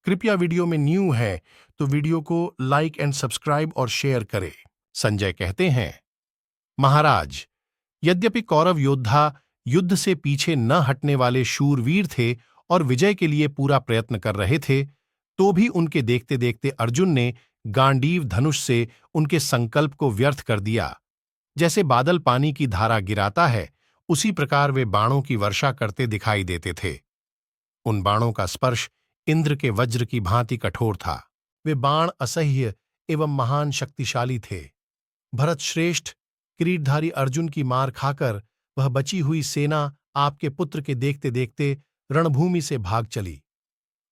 कृपया वीडियो में न्यू है तो वीडियो को लाइक एंड सब्सक्राइब और शेयर करें। संजय कहते हैं, महाराज, यद्यपि कौरव योद्धा युद्ध से पीछे न हटने वाले शूरवीर थे और विजय के लिए पूरा प्रयत्न कर रहे थे, तो भी उनके देखते देखते अर्जुन ने गांडीव धनुष से उनके संकल्प को व्यर्थ कर दिया। जैसे बादल पानी की धारा गिराता है, उसी प्रकार वे बाणों की वर्षा करते दिखाई देते थे। उन बाणों का स्पर्श इंद्र के वज्र की भांति कठोर था। वे बाण असह्य एवं महान शक्तिशाली थे। भरत श्रेष्ठ, किरीटधारी अर्जुन की मार खाकर वह बची हुई सेना आपके पुत्र के देखते देखते रणभूमि से भाग चली।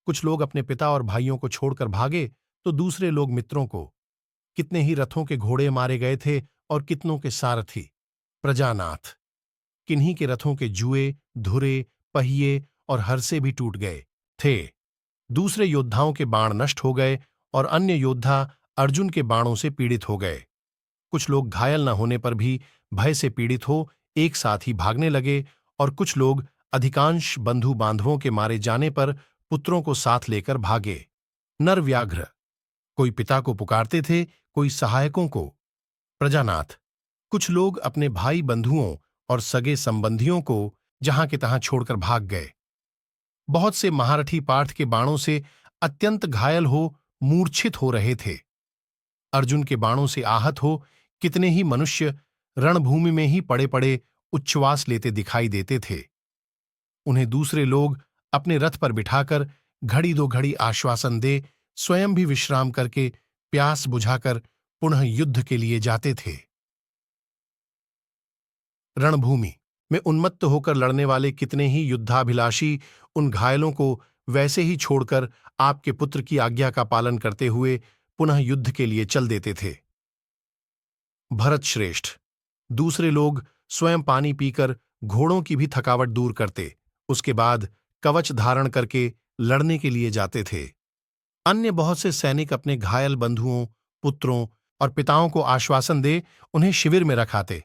कुछ लोग अपने पिता और भाइयों को छोड़कर भागे तो दूसरे लोग मित्रों को। कितने ही रथों के घोड़े मारे गए थे और कितनों के सारथी। प्रजानाथ, किन्हीं के रथों के जुए, धुरे, पहिए और हरसे भी टूट गए थे। दूसरे योद्धाओं के बाण नष्ट हो गए और अन्य योद्धा अर्जुन के बाणों से पीड़ित हो गए। कुछ लोग घायल न होने पर भी भय से पीड़ित हो एक साथ ही भागने लगे और कुछ लोग अधिकांश बंधु बांधवों के मारे जाने पर पुत्रों को साथ लेकर भागे। नर व्याघ्र, कोई पिता को पुकारते थे, कोई सहायकों को। प्रजानाथ, कुछ लोग अपने भाई बंधुओं और सगे संबंधियों को जहां के तहां छोड़कर भाग गए। बहुत से महारथी पार्थ के बाणों से अत्यंत घायल हो मूर्छित हो रहे थे। अर्जुन के बाणों से आहत हो कितने ही मनुष्य रणभूमि में ही पड़े पड़े उच्छ्वास लेते दिखाई देते थे। उन्हें दूसरे लोग अपने रथ पर बिठाकर घड़ी दो घड़ी आश्वासन दे स्वयं भी विश्राम करके प्यास बुझाकर पुनः युद्ध के लिए जाते थे। रणभूमि में उन्मत्त होकर लड़ने वाले कितने ही युद्धाभिलाषी उन घायलों को वैसे ही छोड़कर आपके पुत्र की आज्ञा का पालन करते हुए पुनः युद्ध के लिए चल देते थे। भरत श्रेष्ठ, दूसरे लोग स्वयं पानी पीकर घोड़ों की भी थकावट दूर करते, उसके बाद कवच धारण करके लड़ने के लिए जाते थे। अन्य बहुत से सैनिक अपने घायल बंधुओं, पुत्रों और पिताओं को आश्वासन दे उन्हें शिविर में रखाते,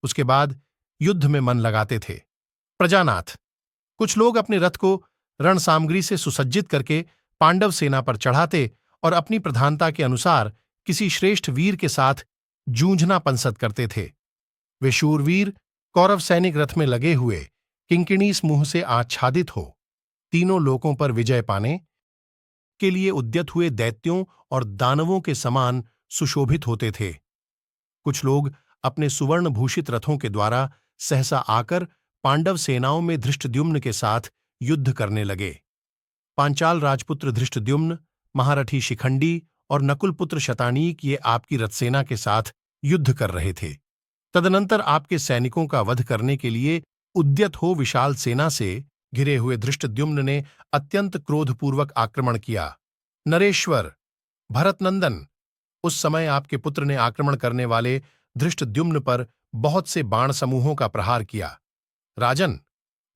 उसके बाद युद्ध में मन लगाते थे। प्रजानाथ, कुछ लोग अपने रथ को रण सामग्री से सुसज्जित करके पांडव सेना पर चढ़ाते और अपनी प्रधानता के अनुसार किसी श्रेष्ठ वीर के साथ जूझना पंसद करते थे। वे शूरवीर कौरव सैनिक रथ में लगे हुए किंकिणी समूह से आच्छादित हो तीनों लोकों पर विजय पाने के लिए उद्यत हुए दैत्यों और दानवों के समान सुशोभित होते थे। कुछ लोग अपने सुवर्ण भूषित रथों के द्वारा सहसा आकर पांडव सेनाओं में धृष्टद्युम्न के साथ युद्ध करने लगे। पांचाल राजपुत्र धृष्टद्युम्न, महारथी शिखंडी और नकुल पुत्र शतानीक ये आपकी रथसेना के साथ युद्ध कर रहे थे। तदनंतर आपके सैनिकों का वध करने के लिए उद्यत हो विशाल सेना से घिरे हुए धृष्टद्युम्न ने अत्यंत क्रोधपूर्वक आक्रमण किया। नरेश्वर, भरतनंदन, उस समय आपके पुत्र ने आक्रमण करने वाले धृष्टद्युम्न पर बहुत से बाण समूहों का प्रहार किया। राजन,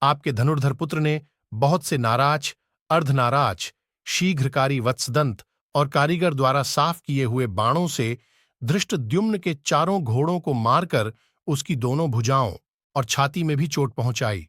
आपके धनुर्धर पुत्र ने बहुत से नाराज, अर्धनाराज, शीघ्रकारी वत्सदंत और कारीगर द्वारा साफ किए हुए बाणों से धृष्टद्युम्न के चारों घोड़ों को मारकर उसकी दोनों भुजाओं और छाती में भी चोट पहुंचाई।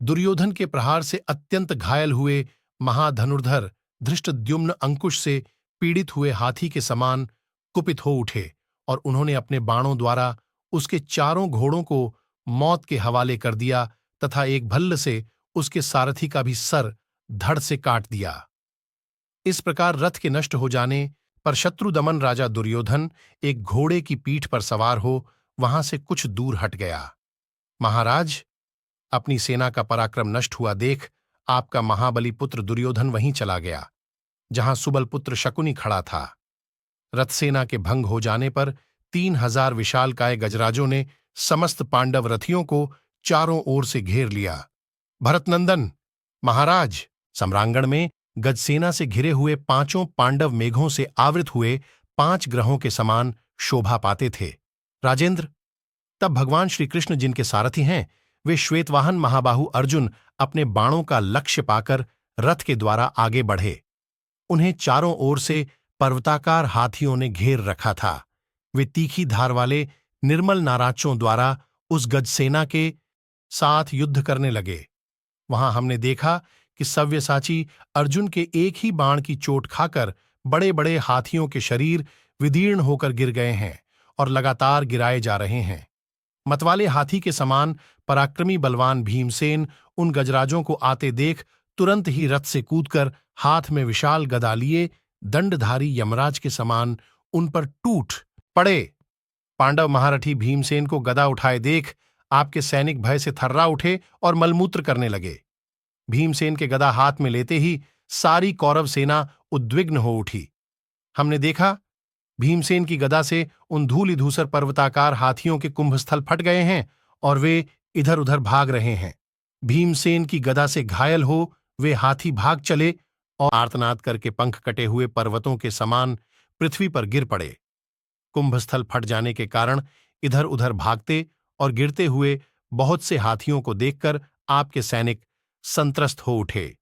दुर्योधन के प्रहार से अत्यंत घायल हुए महाधनुर्धर धृष्टद्युम्न अंकुश से पीड़ित हुए हाथी के समान कुपित हो उठे और उन्होंने अपने बाणों द्वारा उसके चारों घोड़ों को मौत के हवाले कर दिया तथा एक भल्ल से उसके सारथी का भी सर धड़ से काट दिया। इस प्रकार रथ के नष्ट हो जाने पर शत्रुदमन राजा दुर्योधन एक घोड़े की पीठ पर सवार हो वहां से कुछ दूर हट गया। महाराज, अपनी सेना का पराक्रम नष्ट हुआ देख आपका महाबली पुत्र दुर्योधन वहीं चला गया जहां सुबल पुत्र शकुनी खड़ा था। रथसेना के भंग हो जाने पर 3000 विशालकाय गजराजों ने समस्त पांडव रथियों को चारों ओर से घेर लिया। भरतनंदन, महाराज, सम्रांगण में गजसेना से घिरे हुए पांचों पांडव मेघों से आवृत हुए 5 ग्रहों के समान शोभा पाते थे। राजेंद्र, तब भगवान श्री कृष्ण जिनके सारथी हैं, वे श्वेतवाहन महाबाहु अर्जुन अपने बाणों का लक्ष्य पाकर रथ के द्वारा आगे बढ़े। उन्हें चारों ओर से पर्वताकार हाथियों ने घेर रखा था। वे तीखी धार वाले निर्मल नाराजों द्वारा उस गजसेना के साथ युद्ध करने लगे। वहां हमने देखा कि सव्यसाची अर्जुन के एक ही बाण की चोट खाकर बड़े बड़े हाथियों के शरीर विदीर्ण होकर गिर गए हैं और लगातार गिराए जा रहे हैं। मतवाले हाथी के समान पराक्रमी बलवान भीमसेन उन गजराजों को आते देख तुरंत ही रथ से कूदकर हाथ में विशाल गदा लिए दंडधारी यमराज के समान उन पर टूट पड़े। पांडव महारथी भीमसेन को गदा उठाए देख आपके सैनिक भय से थर्रा उठे और मलमूत्र करने लगे। भीमसेन के गदा हाथ में लेते ही सारी कौरव सेना उद्विग्न हो उठी। हमने देखा भीमसेन की गदा से उन धूलि धूसर पर्वताकार हाथियों के कुंभस्थल फट गए हैं और वे इधर उधर भाग रहे हैं। भीमसेन की गदा से घायल हो वे हाथी भाग चले और आर्तनाद करके पंख कटे हुए पर्वतों के समान पृथ्वी पर गिर पड़े। कुंभस्थल फट जाने के कारण इधर उधर भागते और गिरते हुए बहुत से हाथियों को देखकर आपके सैनिक संत्रस्त हो उठे।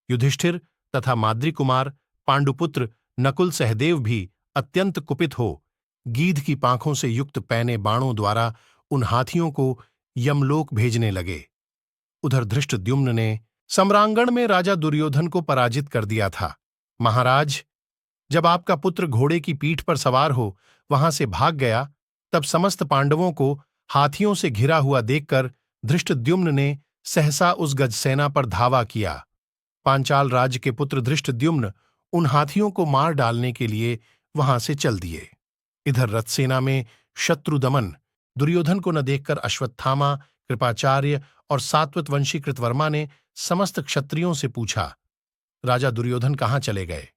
युधिष्ठिर तथा माद्री कुमार पांडुपुत्र नकुल सहदेव भी अत्यंत कुपित हो गीध की पांखों से युक्त पैने बाणों द्वारा उन हाथियों को यमलोक भेजने लगे। उधर धृष्टद्युम्न ने सम्रांगण में राजा दुर्योधन को पराजित कर दिया था। महाराज, जब आपका पुत्र घोड़े की पीठ पर सवार हो वहां से भाग गया, तब समस्त पांडवों को हाथियों से घिरा हुआ देखकर धृष्टद्युम्न ने सहसा उस गजसेना पर धावा किया। पांचाल राज्य के पुत्र धृष्टद्युम्न उन हाथियों को मार डालने के लिए वहां से चल दिए। इधर रथसेना में शत्रुदमन दुर्योधन को न देखकर अश्वत्थामा, कृपाचार्य और सात्वतवंशी कृतवर्मा ने समस्त क्षत्रियों से पूछा, राजा दुर्योधन कहाँ चले गए?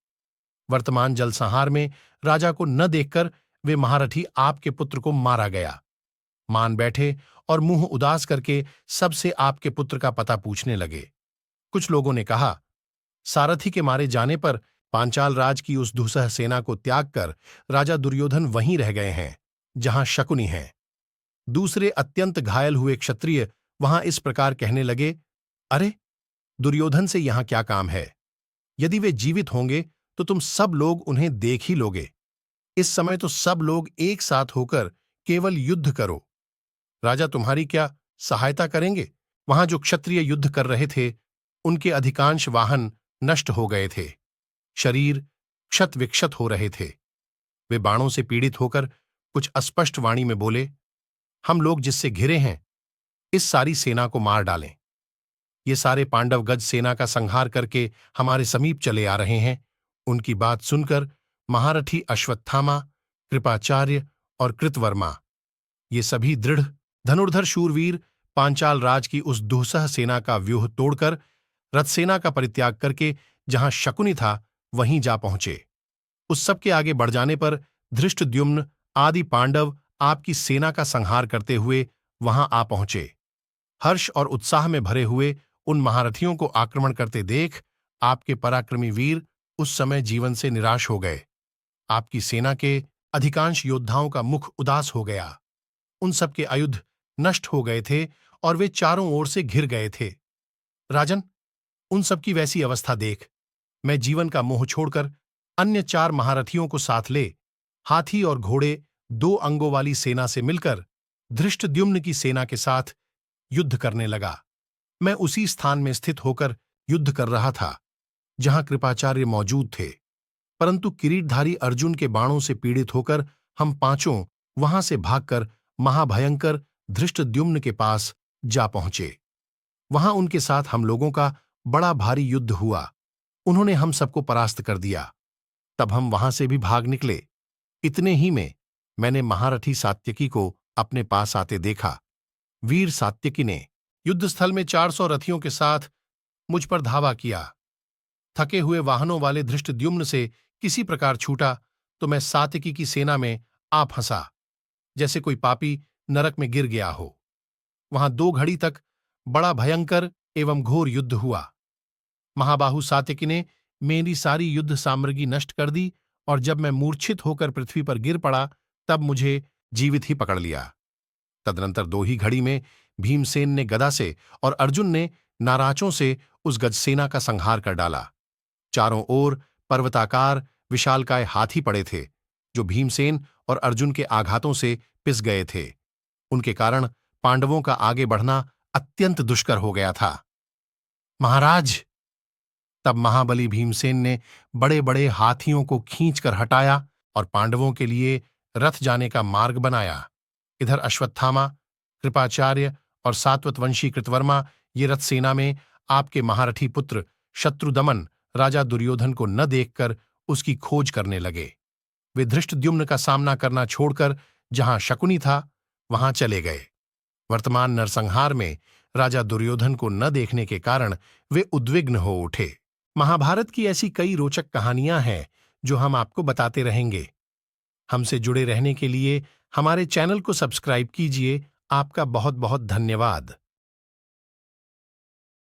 वर्तमान जलसंहार में राजा को न देखकर वे महारथी आपके पुत्र को मारा गया। मान बैठे और मुंह उदास करके सबसे आपके पुत्र का पता पूछने लगे। कुछ लोगों ने कहा, सारथी के मारे जाने पर पांचाल राज की उस दुस्सह सेना को त्याग कर राजा दुर्योधन वहीं रह गए हैं जहां शकुनी है। दूसरे अत्यंत घायल हुए क्षत्रिय वहां इस प्रकार कहने लगे, अरे, दुर्योधन से यहां क्या काम है? यदि वे जीवित होंगे तो तुम सब लोग उन्हें देख ही लोगे। इस समय तो सब लोग एक साथ होकर केवल युद्ध करो। राजा तुम्हारी क्या सहायता करेंगे? वहां जो क्षत्रिय युद्ध कर रहे थे उनके अधिकांश वाहन नष्ट हो गए थे, शरीर क्षत विक्षत हो रहे थे। वे बाणों से पीड़ित होकर कुछ अस्पष्ट वाणी में बोले, हम लोग जिससे घिरे हैं इस सारी सेना को मार डालें। ये सारे पांडव गज सेना का संहार करके हमारे समीप चले आ रहे हैं। उनकी बात सुनकर महारथी अश्वत्थामा, कृपाचार्य और कृतवर्मा, ये सभी दृढ़ धनुर्धर शूरवीर पांचाल राज की उस दुस्सह सेना का व्यूह तोड़कर रथसेना का परित्याग करके जहां शकुनी था वहीं जा पहुंचे। उस सब के आगे बढ़ जाने पर धृष्टद्युम्न आदि पांडव आपकी सेना का संहार करते हुए वहां आ पहुंचे। हर्ष और उत्साह में भरे हुए उन महारथियों को आक्रमण करते देख आपके पराक्रमी वीर उस समय जीवन से निराश हो गए। आपकी सेना के अधिकांश योद्धाओं का मुख उदास हो गया। उन सब के आयुध नष्ट हो गए थे और वे चारों ओर से घिर गए थे। राजन, उन सब की वैसी अवस्था देख मैं जीवन का मोह छोड़कर अन्य 4 महारथियों को साथ ले हाथी और घोड़े 2 अंगों वाली सेना से मिलकर धृष्टद्युम्न की सेना के साथ युद्ध करने लगा। मैं उसी स्थान में स्थित होकर युद्ध कर रहा था जहां कृपाचार्य मौजूद थे, परंतु किरीटधारी अर्जुन के बाणों से पीड़ित होकर हम पांचों वहां से भागकर महाभयंकर धृष्टद्युम्न के पास जा पहुंचे। वहां उनके साथ हम लोगों का बड़ा भारी युद्ध हुआ। उन्होंने हम सबको परास्त कर दिया। तब हम वहां से भी भाग निकले। इतने ही में मैंने महारथी सात्यकी को अपने पास आते देखा। वीर सात्यकी ने युद्धस्थल में 400 रथियों के साथ मुझ पर धावा किया। थके हुए वाहनों वाले धृष्टद्युम्न से किसी प्रकार छूटा तो मैं सात्यकी की सेना में आ फंसा, जैसे कोई पापी नरक में गिर गया हो। वहां 2 घड़ी तक बड़ा भयंकर एवं घोर युद्ध हुआ। महाबाहु सात्यकी ने मेरी सारी युद्ध सामग्री नष्ट कर दी और जब मैं मूर्छित होकर पृथ्वी पर गिर पड़ा तब मुझे जीवित ही पकड़ लिया। तदनंतर 2 ही घड़ी में भीमसेन ने गदा से और अर्जुन ने नाराचों से उस गजसेना का संहार कर डाला। चारों ओर पर्वताकार विशालकाय हाथी पड़े थे जो भीमसेन और अर्जुन के आघातों से पिस गए थे। उनके कारण पांडवों का आगे बढ़ना अत्यंत दुष्कर हो गया था। महाराज, तब महाबली भीमसेन ने बड़े बड़े हाथियों को खींचकर हटाया और पांडवों के लिए रथ जाने का मार्ग बनाया। इधर अश्वत्थामा, कृपाचार्य और सात्वतवंशी कृतवर्मा ये रथ सेना में आपके महारथी पुत्र शत्रुदमन राजा दुर्योधन को न देखकर उसकी खोज करने लगे। वे धृष्टद्युम्न का सामना करना छोड़कर जहां शकुनी था वहां चले गए। वर्तमान नरसंहार में राजा दुर्योधन को न देखने के कारण वे उद्विग्न हो उठे। महाभारत की ऐसी कई रोचक कहानियां हैं जो हम आपको बताते रहेंगे। हमसे जुड़े रहने के लिए हमारे चैनल को सब्सक्राइब कीजिए। आपका बहुत बहुत धन्यवाद।